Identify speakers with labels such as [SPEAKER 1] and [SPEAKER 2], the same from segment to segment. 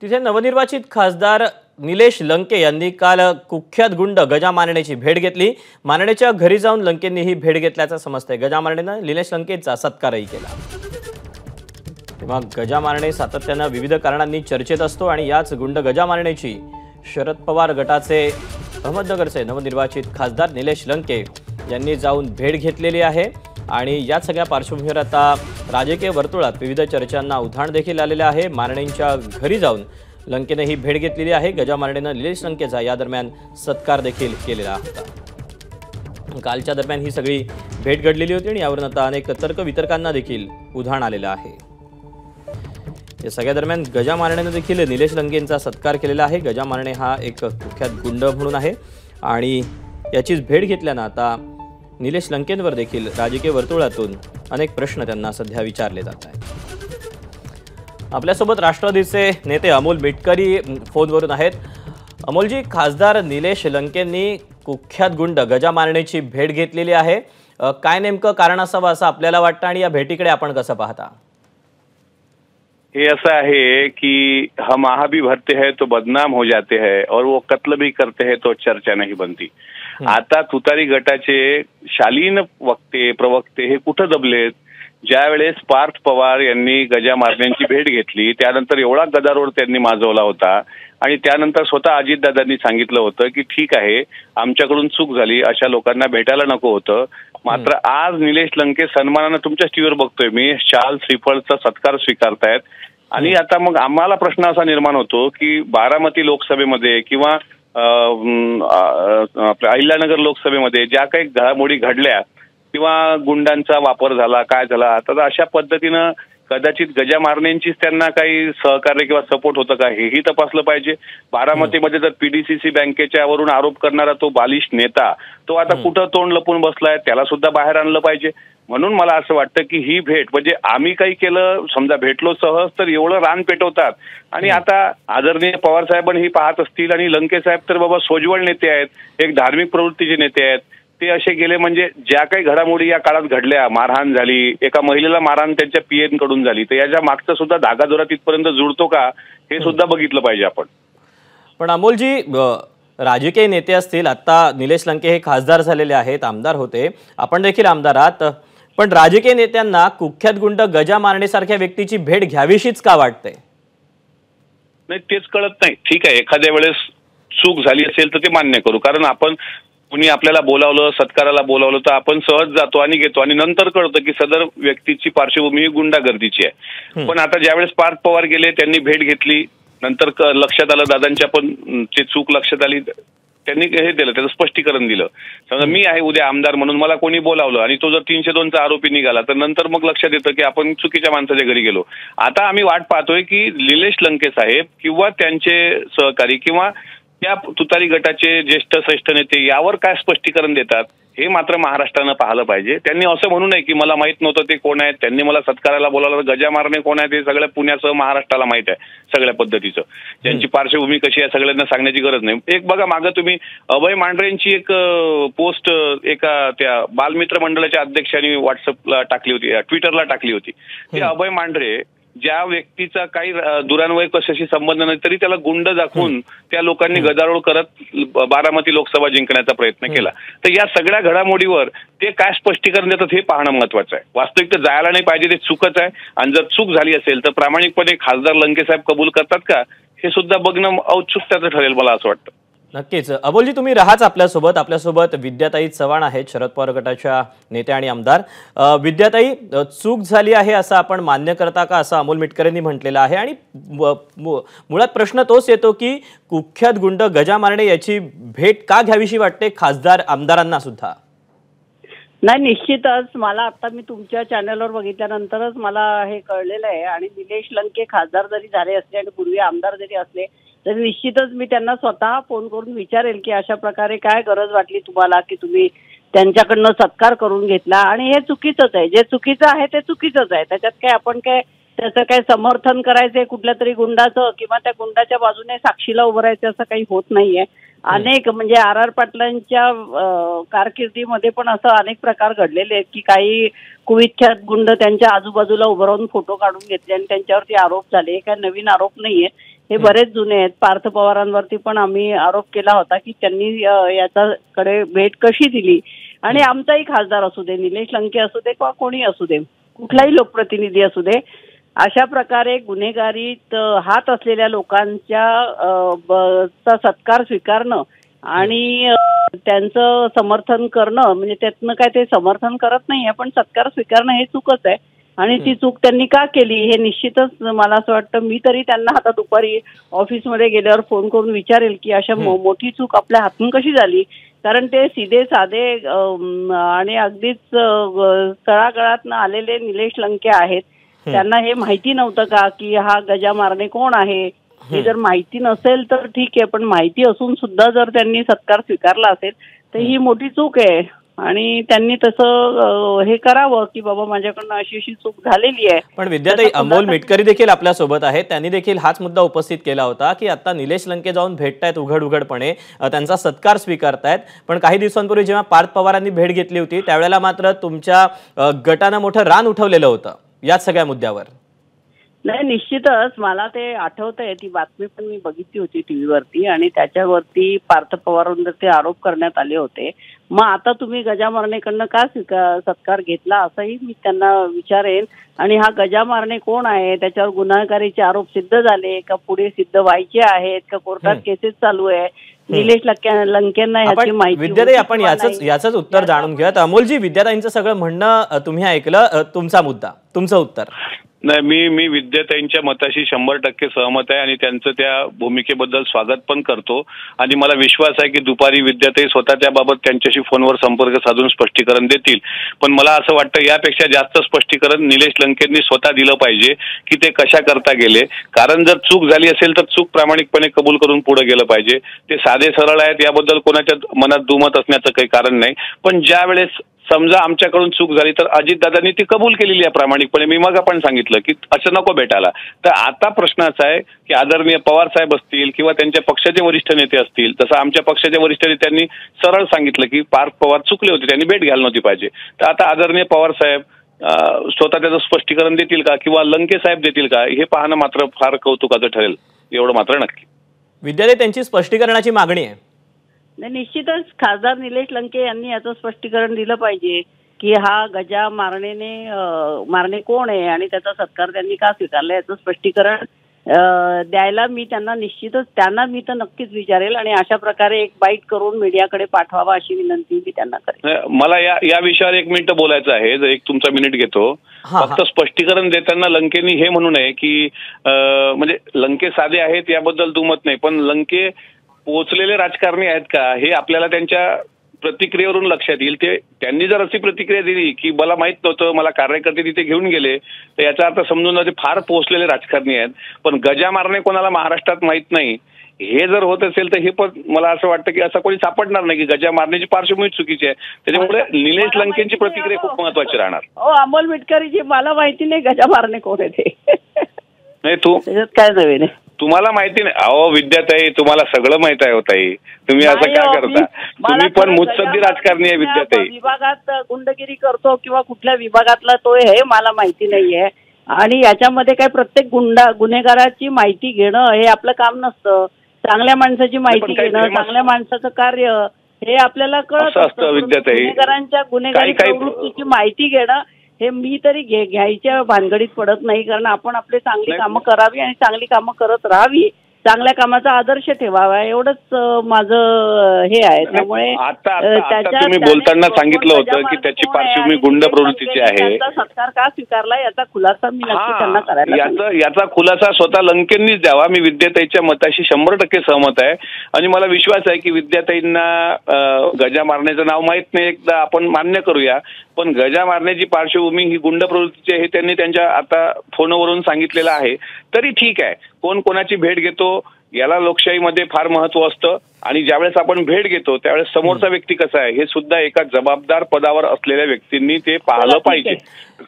[SPEAKER 1] तिथे नवनिर्वाचित खासदार निलेश लंके यांनी काल कुख्यात गुंड गजा मानेची भेट घेतली। मानेच्या घरी जाऊन लंकेंनी ही भेट घेतल्याचं समजतंय। गजा मानेने निलेश लंकेचा सत्कारही केला। तेव्हा गजा माने सातत्याने विविध कारणांनी चर्चेत असतो आणि याच गुंड गजा मानेची शरद पवार गटाचे अहमदनगरचे नवनिर्वाचित खासदार निलेश लंके यांनी जाऊन भेट घेतलेली आहे। आणि या सगळ्या पार्श्वभूमीवर आता राजकीय वर्तुळात विविध चर्चांना उधाण देखील आलेले आहे। मानेच्या घरी जाऊन लंकेने ही भेट घेतलेली आहे। गजा मानेने निलेश लंकेचा या दरम्यान सत्कार देखील केलेला होता। कालच्या दरम्यान ही सगळी भेट घडलेली होती आणि यावरून आता अनेक तर्क वितर्कांना देखील उधाण आलेलं आहे। या सगळ्या दरम्यान गजा मानेने देखील निलेश लंकेंचा सत्कार केलेला आहे। गजा माने हा एक कुख्यात गुंड म्हणून आहे आणि याचीच भेट घेतल्यानं आता निलेश लंकेंवर देखील राजकीय वर्तुळातून अनेक प्रश्न त्यांना सध्या विचारले जात आहेत। आपल्यासोबत राष्ट्रवादीचे नेते अमोल मिटकरी फोनवरून आहेत। अमोलजी, खासदार निलेश लंकेंनी कुख्यात गुंड गजा मानेची भेट घेतलेली आहे। काय नेमकं कारण असावं असं आपल्याला वाटतं आणि या भेटीकडे आपण कसं पाहता?
[SPEAKER 2] ये ऐसा है कि हम आहा भी भरते हैं तो बदनाम हो जाते हैं और वो कत्ल भी करते हैं तो चर्चा नहीं बनती। आता तुतारी गटाचे शालीन वक्ते प्रवक्ते हे कुठं दबलेत? ज्या वेळेस पार्थ पवार यांनी गजा मारण्यांची भेट घेतली त्यानंतर एवढा गदारोळ त्यांनी माजवला होता आणि त्यानंतर स्वतः अजितदादांनी सांगितलं होतं की ठीक आहे, आमच्याकडून चूक झाली, अशा लोकांना भेटायला नको होतं। मात्र आज निलेश लंके सन्मानाने तुमच्या टीव्हीवर बघतोय मी, शाल श्रीफळचा सत्कार स्वीकारतायत आणि आता मग आम्हाला प्रश्न असा निर्माण होतो की बारामती लोकसभेमध्ये किंवा अहिल्यानगर लोकसभेमध्ये ज्या काही घडामोडी घडल्या किंवा गुंडांचा वापर झाला, काय झाला, तर अशा पद्धतीनं कदाचित गजा मारण्यांचीच त्यांना काही सहकार्य किंवा सपोर्ट होतं का हेही तपासलं पाहिजे। बारामतीमध्ये जर पीडीसीसी बँकेच्या वरून आरोप करणारा तो बालिश नेता तो आता कुठं तोंड लपून बसलाय, त्याला सुद्धा बाहेर आणलं पाहिजे। म्हणून मला असं वाटतं की ही भेट म्हणजे आम्ही काही केलं समजा भेटलो सहज तर एवढं रान पेटवतात आणि आता आदरणीय पवार साहेबांनी पाहत असतील आणि लंके साहेब तर बाबा सोज्वळ नेते आहेत, एक धार्मिक प्रवृत्तीचे नेते आहेत, ते असे गेले म्हणजे ज्या काही घडामोडी या काळात घडल्या, मारहाण झाली, एका महिलेला मारहाण त्यांच्या पीएन कडून झाली, तर याच्या मागचा सुद्धा धागादोरा तिथपर्यंत जुळतो का हे सुद्धा बघितलं पाहिजे आपण।
[SPEAKER 1] पण अमोलजी, राजकीय नेते असतील, आता निलेश लंके हे खासदार झालेले आहेत, आमदार होते, आपण देखील आमदार आहात, पण राजकीय नेत्यांना कुख्यात गुंड गजा मानेसारख्या व्यक्तीची भेट घ्यावीशीच का वाटते?
[SPEAKER 2] नाही, तेच कळत नाही। ठीक आहे, एखाद्या वेळेस चूक झाली असेल तर ते मान्य करू, कारण आपण कुणी आपल्याला बोलावलं, सत्काराला बोलावलं तर आपण सहज जातो आणि घेतो आणि नंतर कळतं की सदर व्यक्तीची पार्श्वभूमी ही गुंडागर्दीची आहे। पण आता ज्यावेळेस पार्थ पवार गेले, त्यांनी भेट घेतली, नंतर लक्षात आलं, दादांच्या पण ते चूक लक्षात आली, त्यांनी हे दिलं, त्याचं स्पष्टीकरण दिलं। समजा मी आहे उद्या आमदार म्हणून मला कोणी बोलावलं आणि तो जर 302चा आरोपी निघाला तर नंतर मग लक्षात येतं की आपण चुकीच्या माणसाच्या घरी गेलो। आता आम्ही वाट पाहतोय की निलेश लंके साहेब किंवा त्यांचे सहकारी किंवा त्या तुतारी गटाचे ज्येष्ठ श्रेष्ठ नेते यावर काय स्पष्टीकरण देतात हे मात्र महाराष्ट्रानं पाहिलं पाहिजे। त्यांनी असं म्हणू नये की मला माहित नव्हतं ते कोण आहेत, त्यांनी मला सत्काराला बोलावलं, गजा मारणे कोण आहेत हे सगळ्या पुण्यासह महाराष्ट्राला माहित आहे सगळ्या पद्धतीचं, त्यांची पार्श्वभूमी कशी आहे सगळ्यांना सांगण्याची गरज नाही। एक बघा, मागं तुम्ही अभय मांढरेंची एक पोस्ट एका त्या बालमित्र मंडळाच्या अध्यक्षांनी व्हॉट्सअपला टाकली होती, ट्विटरला टाकली होती। ते अभय मांढरे ज्या व्यक्तीचा काही दुरान्वयी कशाशी संबंध नाही तरी त्याला गुंड दाखवून त्या लोकांनी गदारोळ करत बारामती लोकसभा जिंकण्याचा प्रयत्न केला। तर या सगळ्या घडामोडीवर ते काय स्पष्टीकरण देतात हे पाहणं महत्वाचं आहे। वास्तविक तर जायला नाही पाहिजे, ते चूकच आहे आणि जर चूक झाली असेल तर प्रामाणिकपणे खासदार लंके साहेब कबूल करतात का हे सुद्धा बघणं औत्सुक्याचं ठरेल मला असं वाटतं।
[SPEAKER 1] नक्कीच अमोलजी, तुम्ही राहाच आपल्यासोबत विद्याताई चव्हाण आहेत, शरद पवार गटाच्या नेत्या आणि आमदार। विद्याताई, चूक झाली आहे असं आपण मान्य करता का, असं अमोल मिटकरेंनी म्हटलेलं आहे आणि मुळात प्रश्न तोच येतो की कुख्यात गुंड गजा माने याची भेट का घ्यावीशी वाटते खासदार आमदारांना सुद्धा?
[SPEAKER 3] नाही, निश्चितच मला आता मी तुमच्या चॅनलवर बघितल्यानंतरच मला हे कळलेलं आहे आणि निलेश लंके खासदार जरी झाले असले आणि पूर्वी आमदार जरी असले तरी निश्चितच मी त्यांना स्वतः फोन करून विचारेल की अशा प्रकारे काय गरज वाटली तुम्हाला की तुम्ही त्यांच्याकडनं सत्कार करून घेतला आणि हे चुकीचंच आहे, जे चुकीचं आहे ते चुकीचंच आहे, त्याच्यात काय आपण काय त्याचं काय समर्थन करायचंय कुठल्या तरी गुंडाचं किंवा त्या गुंडाच्या बाजूने साक्षीला उभं राहायचं असं काही होत नाहीये। अनेक म्हणजे आर पाटलांच्या कारकिर्दीमध्ये पण असं अनेक प्रकार घडलेले आहेत की काही कुविख्यात गुंड त्यांच्या आजूबाजूला उभं राहून फोटो काढून घेतले आणि त्यांच्यावरती आरोप झाले। काही नवीन आरोप नाहीये, हे बरेच जुने आहेत. पार्थ पवारांवरती पण आम्ही आरोप केला होता की त्यांनी याच्याकडे भेट कशी दिली. आणि आमचाही खासदार असू दे, निलेश लंके असू दे किंवा कोणी असू दे, कुठलाही लोकप्रतिनिधी असू दे, अशा प्रकारे गुन्हेगारीत हात असलेल्या लोकांच्या सत्कार स्वीकारणं आणि त्यांचं समर्थन करणं, म्हणजे त्यातनं काय ते समर्थन करत नाहीये, पण सत्कार स्वीकारणं हे चूकच आहे. आणि ती चूक त्यांनी का केली हे निश्चितच मला असं वाटतं. मी तरी त्यांना आता दुपारी ऑफिसमध्ये गेल्यावर फोन करून विचारेल की अशा मोठी चूक आपल्या हातून कशी झाली. कारण ते सीधे साधे आणि अगदीच तळागाळातनं आलेले निलेश लंके आहेत. त्यांना हे माहिती नव्हतं का की हा गजा मारणे कोण आहे. हे जर माहिती नसेल तर ठीक आहे, पण माहिती असून सुद्धा जर त्यांनी सत्कार स्वीकारला असेल तर ही मोठी चूक आहे. आणि त्यांनी तसं हे करावं की बाबा माझ्याकडनं अशी अशी चूक झालेली आहे.
[SPEAKER 1] पण विद्याताई, अमोल मिटकरी देखील आपल्या सोबत आहेत. त्यांनी देखील हाच मुद्दा उपस्थित केला होता की आता निलेश लंके जाऊन भेटतायत उघडपणे, त्यांचा सत्कार स्वीकारतायत. पण काही दिवसांपूर्वी जेव्हा पार्थ पवारांनी भेट घेतली होती त्यावेळेला मात्र तुमच्या गटानं मोठं रान उठवलेलं होतं याच सगळ्या मुद्द्यावर.
[SPEAKER 3] नाही, निश्चितच मला ते आठवतंय. ती बातमी पण मी बघितली होती टीव्हीवरती आणि त्याच्यावरती पार्थ पवारांवर ते आरोप करण्यात आले होते. मग आता तुम्ही गजा मारणेकडनं का सत्कार घेतला असंही मी त्यांना विचारेन. आणि हा गजा मारणे कोण आहे, त्याच्यावर गुन्हेगारीचे आरोप सिद्ध झाले का, पुढे सिद्ध व्हायचे आहेत का, कोर्टात केसेस चालू आहे, निलेश लंकेंना याची माहिती.
[SPEAKER 1] विद्याताई, आपण याचंच उत्तर जाणून घेऊयात. अमोलजी, विद्याताईंचं सगळं म्हणणं तुम्ही ऐकलं, तुमचा मुद्दा, तुमचं उत्तर.
[SPEAKER 2] नाही, मी विद्याताईंच्या मताशी 100% सहमत आहे आणि त्यांचं त्या भूमिकेबद्दल स्वागत पण करतो. आणि मला विश्वास आहे की दुपारी विद्याताई स्वतः त्याबाबत त्यांच्याशी फोनवर संपर्क साधून स्पष्टीकरण देतील. पण मला असं वाटतं यापेक्षा जास्त स्पष्टीकरण निलेश लंकेंनी स्वतः दिलं पाहिजे की ते कशा करता गेले. कारण जर चूक झाली असेल तर चूक प्रामाणिकपणे कबूल करून पुढे गेलं पाहिजे. ते साधे सरळ आहेत, याबद्दल कोणाच्या मनात दुमत असण्याचं काही कारण नाही. पण ज्या वेळेस समजा आमच्याकडून चूक झाली तर अजितदादांनी ती कबूल केलेली आहे प्रामाणिकपणे. मी मग आपण सांगितलं की असं नको भेटायला. तर आता प्रश्न असा आहे की आदरणीय पवार साहेब असतील किंवा त्यांच्या पक्षाचे वरिष्ठ नेते असतील, तसं आमच्या पक्षाच्या वरिष्ठ नेत्यांनी सरळ सांगितलं की पार्थ पवार चुकले होते, त्यांनी भेट घ्यायला नव्हती पाहिजे. तर आता आदरणीय पवार साहेब स्वतः त्याचं स्पष्टीकरण देतील का किंवा लंके साहेब देतील का, हे पाहणं मात्र फार कौतुकाचं ठरेल, एवढं मात्र नक्की.
[SPEAKER 1] विद्याताई, त्यांची स्पष्टीकरणाची मागणी आहे.
[SPEAKER 3] नाही, निश्चितच खासदार निलेश लंके यांनी याचं स्पष्टीकरण दिलं पाहिजे की हा गजा मारणे कोण आहे आणि त्याचा सत्कार त्यांनी का स्वीकारला, याचं स्पष्टीकरण द्यायला मी त्यांना नक्कीच विचारेल. आणि अशा प्रकारे एक बाईट करून मीडियाकडे पाठवावा अशी विनंती मी त्यांना करेन.
[SPEAKER 2] मला या विषयावर 1 मिनिट बोलायचं आहे, जर एक तुमचा मिनिट घेतो. फक्त स्पष्टीकरण देताना लंकेंनी हे म्हणू नये की म्हणजे लंके साधे आहेत याबद्दल दुमत नाही, पण लंके पोचलेले राजकारणी आहेत का हे आपल्याला त्यांच्या प्रतिक्रियेवरून लक्षात येईल. त्यांनी जर अशी प्रतिक्रिया दिली की मला माहित नव्हतं, मला कार्यकर्ते तिथे घेऊन गेले, तर याचा अर्थ समजून ते फार पोहोचलेले राजकारणी आहेत. पण गजा मारणे कोणाला महाराष्ट्रात माहित नाही हे जर होत असेल तर हे पण मला असं वाटतं की असं कोणी सापडणार नाही की गजा मारण्याची पार्श्वभूमी चुकीची आहे. त्याच्यामुळे निलेश लंकेंची प्रतिक्रिया खूप महत्वाची राहणार.
[SPEAKER 3] अमोल मिटकरीजी, मला माहिती नाही गजा मारणे कोण आहे ते.
[SPEAKER 2] नाही,
[SPEAKER 3] त्याच्यात काय नवीन आहे
[SPEAKER 2] तुम्हाला माहिती नाही. अहो विद्याताई, तुम्हाला सगळं माहित आहे होताई, तुम्ही असं का करता? तुम्ही पण मुत्सद्दी राजकारणी आहे विद्याताई.
[SPEAKER 3] विभागात गुंडगिरी करतो किंवा कुठल्या विभागातला तो हे मला माहिती नाहीये. आणि याच्यामध्ये काय प्रत्येक गुन्हेगाराची माहिती घेणं हे आपलं काम नसतं. चांगल्या माणसाची माहिती घेणं, चांगल्या माणसाचं कार्य हे आपल्याला कळत असतं. गुन्हेगारांच्या गुन्हेगारी प्रवृत्तीची माहिती घेणं हे मी तरी घ्यायच्या भानगडीत पडत नाही. कारण आपण आपली चांगली कामं करावी आणि चांगली कामं करत राहावी, चांगल्या कामाचा आदर्श ठेवावा, एवढंच माझं हे आहे. त्यामुळे
[SPEAKER 2] आता तुम्ही बोलताना सांगितलं होतं की त्याची पार्श्वभूमी गुंड प्रवृत्तीची आहे.
[SPEAKER 3] सत्कार का स्वीकारला याचा खुलासा मी नक्की त्यांना करायला
[SPEAKER 2] याचा खुलासा स्वतः लंकेंनीच द्यावा. मी विद्याताईच्या मताशी 100% सहमत आहे आणि मला विश्वास आहे की विद्याताईंना गजा मारण्याचं नाव माहित नाही, एकदा आपण मान्य करूया. पण गजा मारण्याची पार्श्वभूमी ही गुंड प्रवृत्तीची आहे, त्यांनी त्यांच्या आता फोनवरून सांगितलेलं आहे. तरी ठीक आहे, कोण कोणाची भेट घेतो याला लोकशाहीमध्ये फार महत्व असतं. आणि ज्यावेळेस आपण भेट घेतो त्यावेळेस समोरचा व्यक्ती कसा आहे हे सुद्धा एका जबाबदार पदावर असलेल्या व्यक्तींनी ते पाहिलं पाहिजे.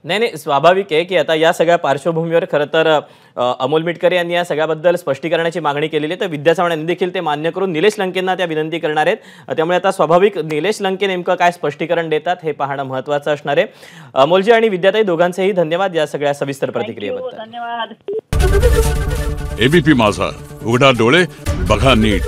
[SPEAKER 1] नाही, स्वाभाविक आहे की आता या सगळ्या पार्श्वभूमीवर खरं तर अमोल मिटकरी यांनी या सगळ्याबद्दल स्पष्टीकरणाची मागणी केलेली आहे. तर विद्या चव्हाण यांनी देखील ते मान्य करून निलेश लंकेंना त्या विनंती करणार आहेत. त्यामुळे आता स्वाभाविक निलेश लंके नेमकं काय स्पष्टीकरण देतात हे पाहणं महत्त्वाचं असणार आहे. अमोलजी आणि विद्याताई दोघांचेही धन्यवाद या सगळ्या सविस्तर प्रतिक्रियेबद्दल.
[SPEAKER 3] धन्यवाद.
[SPEAKER 4] एबीपी माझा, उघडा डोळे बघा नीट.